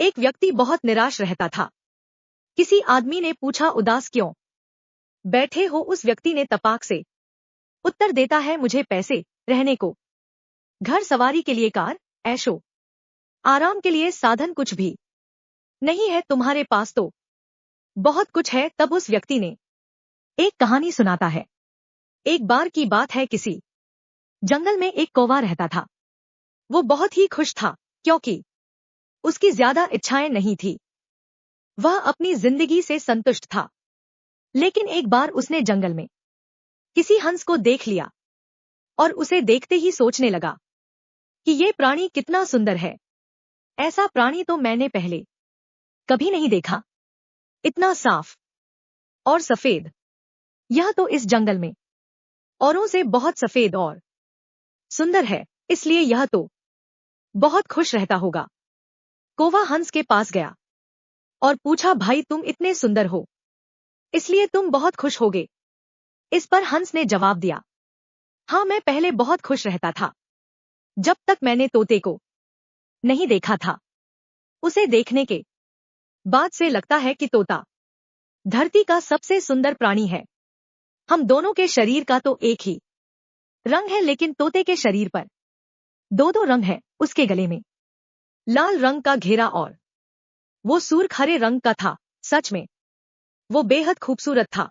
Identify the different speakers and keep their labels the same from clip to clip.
Speaker 1: एक व्यक्ति बहुत निराश रहता था। किसी आदमी ने पूछा, उदास क्यों बैठे हो? उस व्यक्ति ने तपाक से उत्तर देता है, मुझे पैसे, रहने को घर, सवारी के लिए कार, ऐशो आराम के लिए साधन कुछ भी नहीं है। तुम्हारे पास तो बहुत कुछ है। तब उस व्यक्ति ने एक कहानी सुनाता है। एक बार की बात है, किसी जंगल में एक कौवा रहता था। वो बहुत ही खुश था क्योंकि उसकी ज्यादा इच्छाएं नहीं थी। वह अपनी जिंदगी से संतुष्ट था। लेकिन एक बार उसने जंगल में किसी हंस को देख लिया और उसे देखते ही सोचने लगा कि ये प्राणी कितना सुंदर है। ऐसा प्राणी तो मैंने पहले कभी नहीं देखा। इतना साफ और सफेद। यह तो इस जंगल में औरों से बहुत सफेद और सुंदर है, इसलिए यह तो बहुत खुश रहता होगा। कौवा हंस के पास गया और पूछा, भाई तुम इतने सुंदर हो, इसलिए तुम बहुत खुश होगे। इस पर हंस ने जवाब दिया, हाँ, मैं पहले बहुत खुश रहता था जब तक मैंने तोते को नहीं देखा था। उसे देखने के बाद से लगता है कि तोता धरती का सबसे सुंदर प्राणी है। हम दोनों के शरीर का तो एक ही रंग है, लेकिन तोते के शरीर पर दो दो रंग है। उसके गले में लाल रंग का घेरा और वो सुर्ख हरे रंग का था। सच में वो बेहद खूबसूरत था।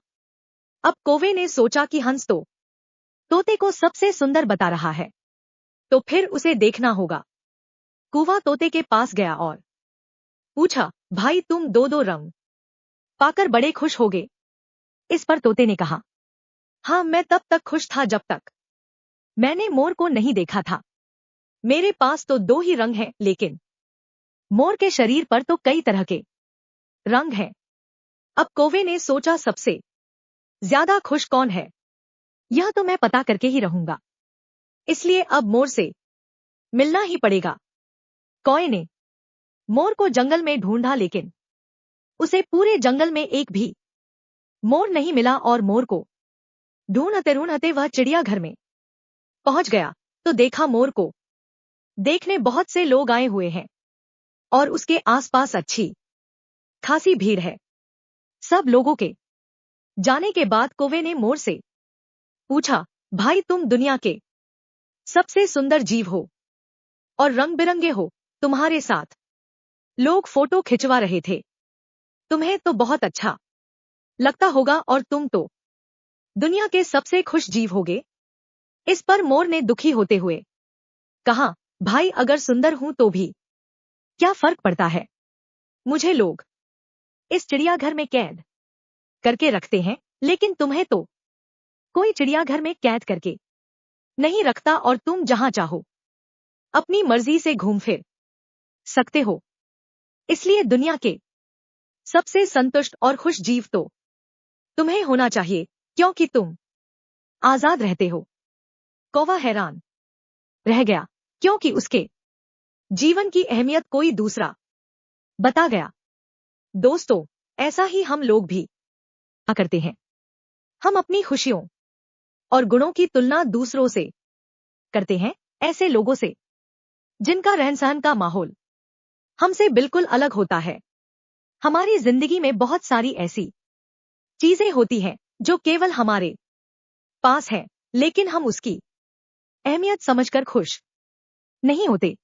Speaker 1: अब कौवे ने सोचा कि हंस तो तोते को सबसे सुंदर बता रहा है, तो फिर उसे देखना होगा। कौवा तोते के पास गया और पूछा, भाई तुम दो दो रंग पाकर बड़े खुश होगे। इस पर तोते ने कहा, हाँ, मैं तब तक खुश था जब तक मैंने मोर को नहीं देखा था। मेरे पास तो दो ही रंग हैं, लेकिन मोर के शरीर पर तो कई तरह के रंग हैं। अब कौवे ने सोचा, सबसे ज्यादा खुश कौन है, यह तो मैं पता करके ही रहूंगा। इसलिए अब मोर से मिलना ही पड़ेगा। कौवे ने मोर को जंगल में ढूंढा, लेकिन उसे पूरे जंगल में एक भी मोर नहीं मिला और मोर को ढूंढते ढूंढते वह चिड़ियाघर में पहुंच गया तो देखा, मोर को देखने बहुत से लोग आए हुए हैं और उसके आसपास अच्छी खासी भीड़ है। सब लोगों के जाने के बाद कौवे ने मोर से पूछा, भाई तुम दुनिया के सबसे सुंदर जीव हो और रंग बिरंगे हो। तुम्हारे साथ लोग फोटो खिंचवा रहे थे। तुम्हें तो बहुत अच्छा लगता होगा और तुम तो दुनिया के सबसे खुश जीव होगे। इस पर मोर ने दुखी होते हुए कहा, भाई अगर सुंदर हूं तो भी क्या फर्क पड़ता है। मुझे लोग इस चिड़ियाघर में कैद करके रखते हैं, लेकिन तुम्हें तो कोई चिड़ियाघर में कैद करके नहीं रखता और तुम जहां चाहो अपनी मर्जी से घूम फिर सकते हो। इसलिए दुनिया के सबसे संतुष्ट और खुश जीव तो तुम्हें होना चाहिए, क्योंकि तुम आजाद रहते हो। कौवा हैरान रह गया क्योंकि उसके जीवन की अहमियत कोई दूसरा बता गया। दोस्तों, ऐसा ही हम लोग भी करते हैं। हम अपनी खुशियों और गुणों की तुलना दूसरों से करते हैं, ऐसे लोगों से जिनका रहन सहन का माहौल हमसे बिल्कुल अलग होता है। हमारी जिंदगी में बहुत सारी ऐसी चीजें होती हैं जो केवल हमारे पास है, लेकिन हम उसकी अहमियत समझकर खुश नहीं होते।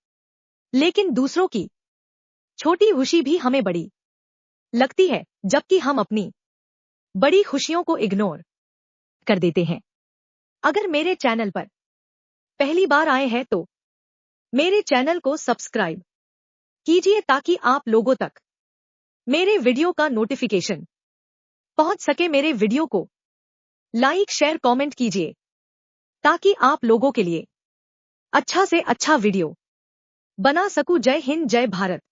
Speaker 1: लेकिन दूसरों की छोटी खुशी भी हमें बड़ी लगती है, जबकि हम अपनी बड़ी खुशियों को इग्नोर कर देते हैं। अगर मेरे चैनल पर पहली बार आए हैं तो मेरे चैनल को सब्सक्राइब कीजिए ताकि आप लोगों तक मेरे वीडियो का नोटिफिकेशन पहुंच सके। मेरे वीडियो को लाइक, शेयर, कमेंट कीजिए ताकि आप लोगों के लिए अच्छा से अच्छा वीडियो बना सकूं। जय हिंद, जय भारत।